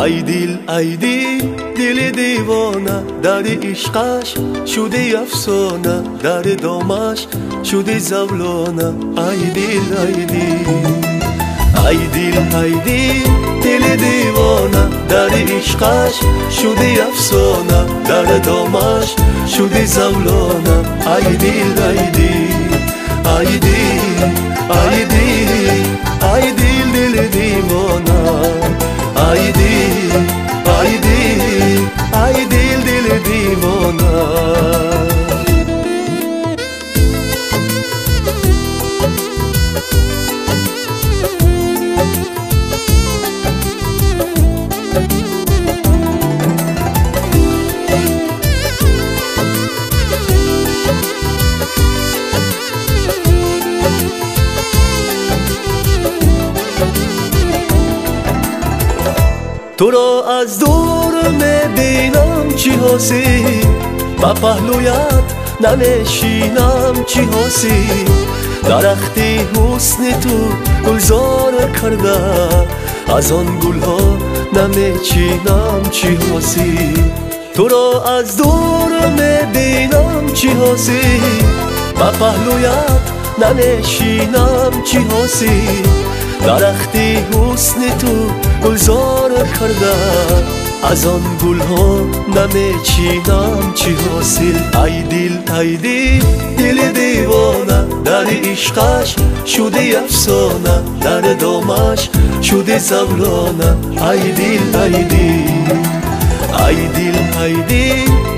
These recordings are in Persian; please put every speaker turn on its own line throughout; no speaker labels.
ای دل دیوانه در عشقش شده افسانه، در دامش شده زولانه. ای دل دل دیوانه در عشقش شده افسانه، در دامش شده زولانه. ای دل ای دل دل دیوانه. ای دل دیوانه. تو را از دور میبینم چی حاصل، با پهلویت نمیشینم چی حاصل. درخت حسن تو گلزار کرده، از آن گلها نمیچینم چی حاصل. تو را از دور میبینم چی حاصل، با پهلویت نمیشینم چی حاصل. درخت حسن تو گلزار کرده، از آن گلها نمیچینم چی حاصل. ای دل دیوانه در عشقش شده افسانه، در دامش شده زولانه. ای دل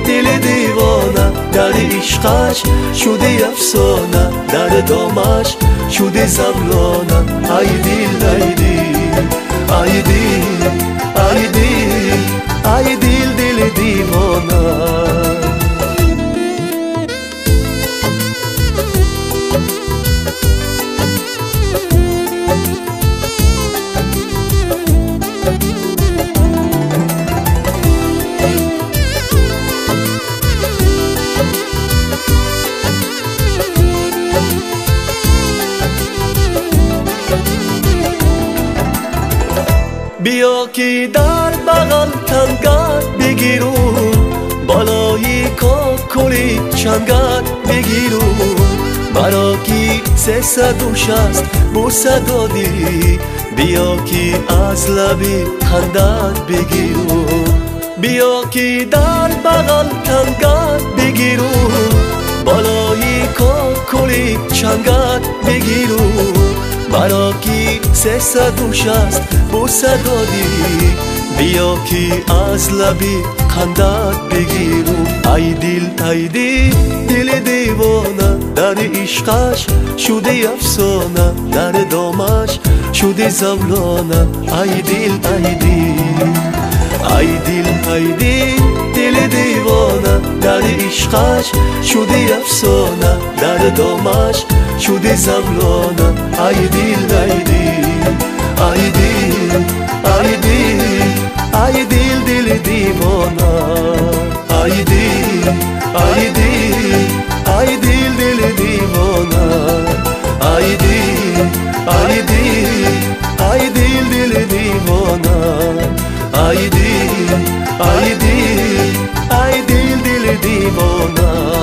دل دیوانه در عشقش شده افسانه، در دامش شده زولانه. ای دل دل دیوانه. بیا که در بغل تنگت بگیرم، بالای کاکلی چنگت بگیرم. مرا که 360 بوسه دادی، بیا که از لبی خندت بگیرم. بیا که در بغل تنگت بگیرم، بالای کاکلی چنگت بگیرم. مرا که 360 بوسه دادی، بیا که از لبی خندت بگیرم. ای دل دیوانه در عشقش شده افسانه، در دامش شده زولانه. ای دل دیوانه در عشقش شده افسانه، در دامش شده زولانه. ای دل دیوانه. ای دل دیوانه. ای دل دیوانه. ای دل دیوانه.